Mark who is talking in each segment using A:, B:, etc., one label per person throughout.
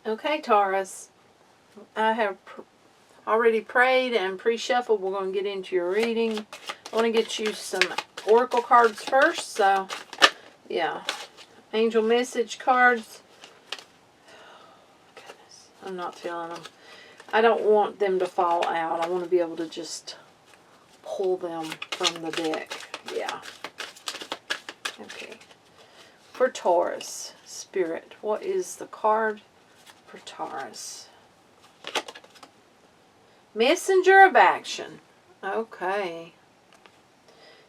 A: Okay, Taurus, I have already prayed and pre-shuffled. We're going to get into your reading. I want to get you some oracle cards first. So, yeah. Angel message cards. Goodness, I'm not feeling them. I don't want them to fall out. I want to be able to just pull them from the deck. Yeah. Okay. For Taurus, Spirit, what is the card for Taurus? Messenger of action. Okay.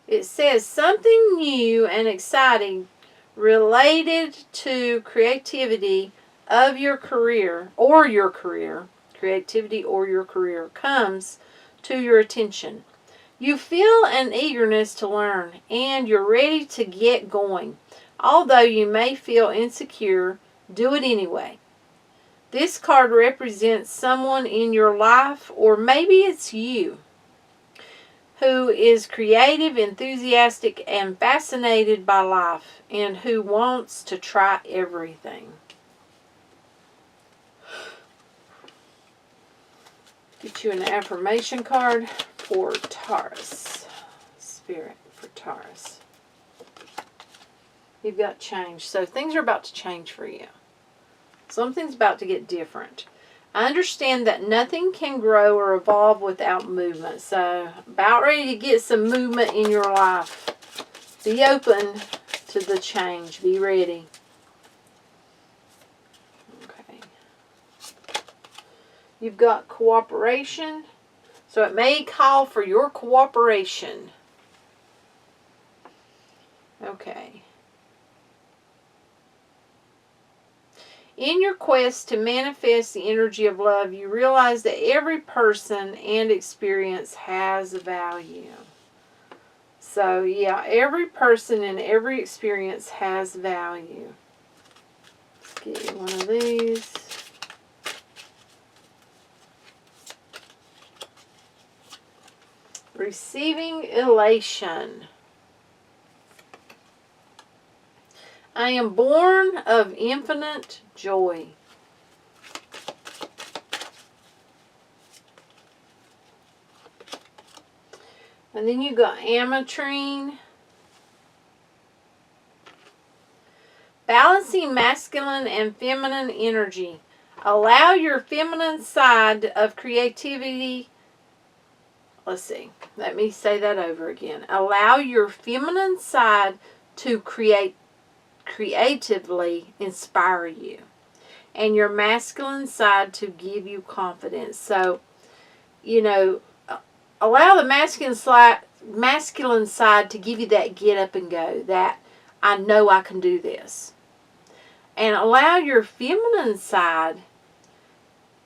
A: It says something new and exciting related to creativity of your career creativity or your career comes to your attention. You feel an eagerness to learn and you're ready to get going. Although you may feel insecure, do it anyway. This card represents someone in your life, or maybe it's you, who is creative, enthusiastic, and fascinated by life, and who wants to try everything. Get you an affirmation card for Taurus. Spirit for Taurus. You've got change. So things are about to change for you. Something's about to get different. I understand that nothing can grow or evolve without movement. So, about ready to get some movement in your life. Be open to the change. Be ready. Okay. You've got cooperation. So, it may call for your cooperation. Okay. In your quest to manifest the energy of love, you realize that every person and experience has value. So, yeah, every person and every experience has value. Let's get you one of these. Receiving elation. I am born of infinite joy. And then you got ametrine. Balancing masculine and feminine energy. Allow your feminine side of creativity. Let's see. Let me say that over again. Allow your feminine side to creatively inspire you, and your masculine side to give you confidence. So, you know, allow the masculine side to give you that get up and go, that I know I can do this. And allow your feminine side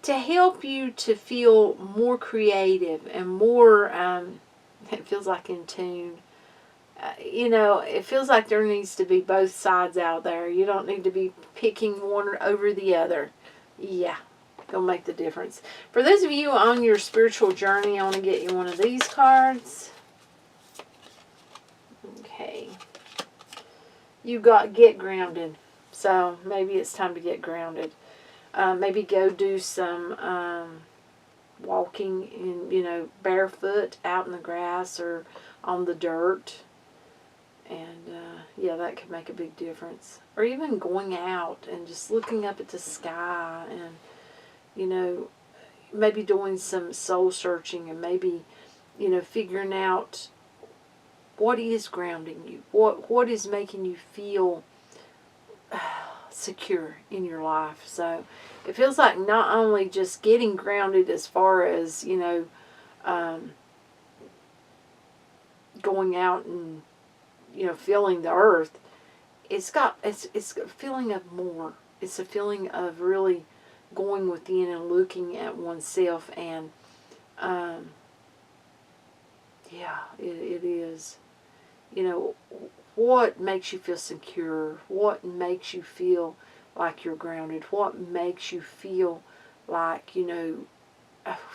A: to help you to feel more creative and more, it feels like in tune. You know, it feels like there needs to be both sides out there. You don't need to be picking one over the other. Yeah, gonna make the difference. For those of you on your spiritual journey, I want to get you one of these cards. Okay. You got get grounded. So maybe it's time to get grounded. Maybe go do some walking in, barefoot out in the grass or on the dirt. And, yeah, that could make a big difference. Or even going out and just looking up at the sky and, maybe doing some soul searching and maybe, figuring out what is grounding you. What is making you feel secure in your life. So it feels like not only just getting grounded as far as, going out and feeling the earth, it's a feeling of more. It's a feeling of really going within and looking at oneself, and yeah, it is. What makes you feel secure? What makes you feel like you're grounded? What makes you feel like,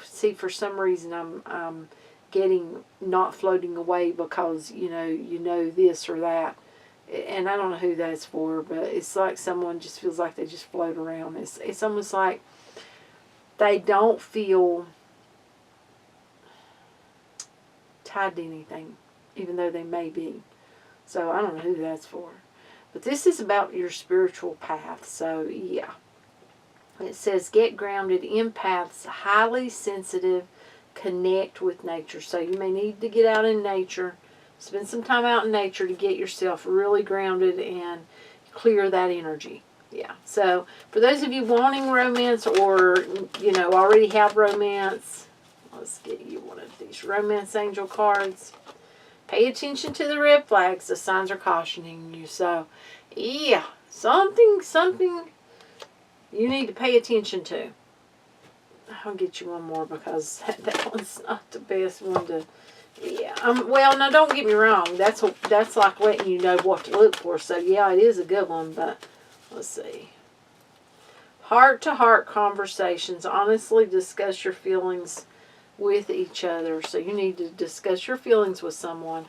A: see, for some reason I'm getting not floating away because, you know this or that. and I don't know who that's for, but it's like someone just feels like they just float around. It's almost like they don't feel tied to anything, even though they may be. So I don't know who that's for. But this is about your spiritual path. So yeah. It says get grounded. Empaths, highly sensitive, connect with nature. So you may need to get out in nature. Spend some time out in nature to get yourself really grounded and clear that energy. Yeah. So for those of you wanting romance or, you know, already have romance, let's get you one of these romance angel cards. Pay attention to the red flags. The signs are cautioning you. So, yeah, something you need to pay attention to. I'll get you one more because that one's not the best one to... Yeah, well, now don't get me wrong. That's like letting you know what to look for. So, yeah, it is a good one, but let's see. Heart-to-heart conversations. Honestly discuss your feelings with each other. So you need to discuss your feelings with someone.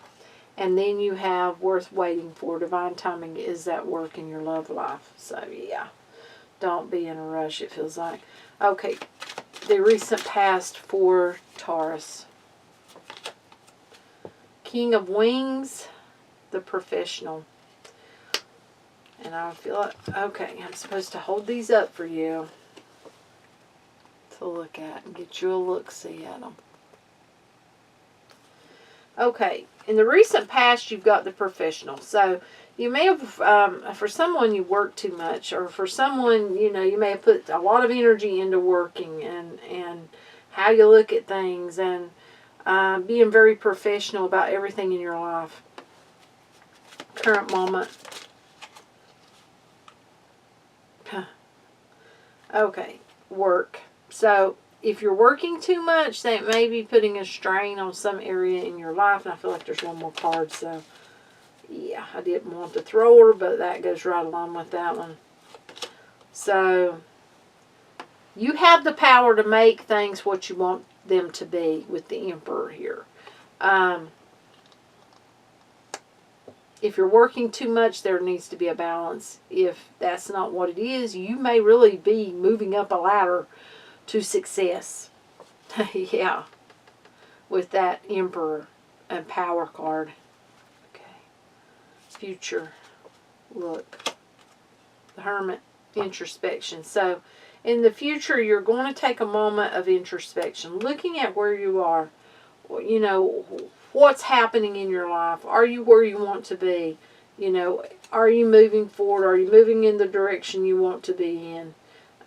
A: And then you have worth waiting for. Divine timing is at work in your love life. So, yeah. Don't be in a rush, it feels like. Okay. The recent past for Taurus. King of Wings, the professional. And I feel like, okay, I'm supposed to hold these up for you to look at and get you a look-see at them. Okay, in the recent past, you've got the professional. So you may have, for someone you work too much, or for someone, you know, you may have put a lot of energy into working and how you look at things and being very professional about everything in your life. Current moment. Okay, work. So if you're working too much, that may be putting a strain on some area in your life. And I feel like there's one more card. So, yeah, I didn't want to throw her, but that goes right along with that one. So, you have the power to make things what you want them to be with the Emperor here. If you're working too much, there needs to be a balance. If that's not what it is, you may really be moving up a ladder to success. Yeah. With that Emperor and Power card. Okay. Future. Look. The Hermit. Introspection. So, in the future, you're going to take a moment of introspection. Looking at where you are. You know, what's happening in your life? Are you where you want to be? You know, are you moving forward? Are you moving in the direction you want to be in?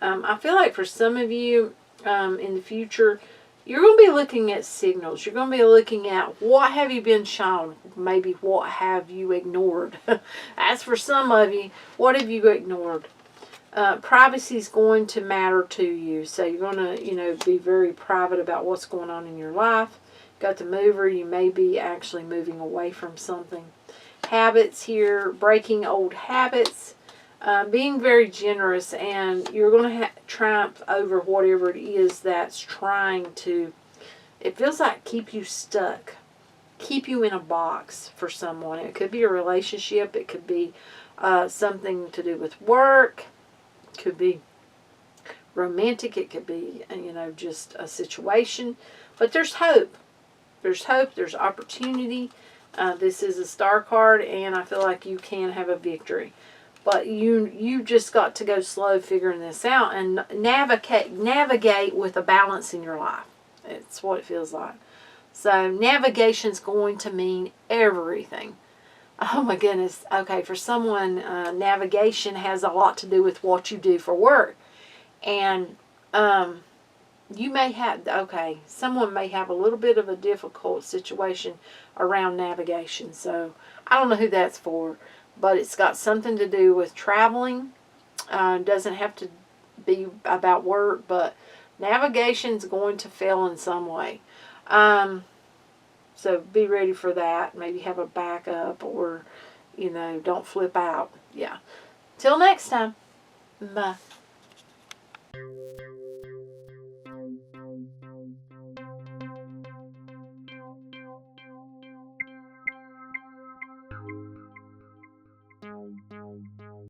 A: I feel like for some of you in the future, you're going to be looking at signals. You're going to be looking at what have you been shown? Maybe what have you ignored? As for some of you, what have you ignored? Privacy is going to matter to you. So you're going to, you know, be very private about what's going on in your life. Got the mover. You may be actually moving away from something. Habits here. Breaking old habits. Being very generous, and you're going to triumph over whatever it is that's trying to, it feels like keep you stuck, keep you in a box for someone. It could be a relationship, it could be something to do with work, it could be romantic, it could be, you know, just a situation. But there's hope. There's hope, there's opportunity. This is a star card, and I feel like you can have a victory. But you just got to go slow figuring this out and navigate with a balance in your life. It's what it feels like. So navigation's going to mean everything. Oh my goodness. Okay, for someone, navigation has a lot to do with what you do for work. And you may have, okay, someone may have a little bit of a difficult situation around navigation. So I don't know who that's for. But it's got something to do with traveling. Doesn't have to be about work, but navigation's going to fail in some way. So be ready for that. Maybe have a backup, or, you know, don't flip out. Yeah. Till next time. Bye.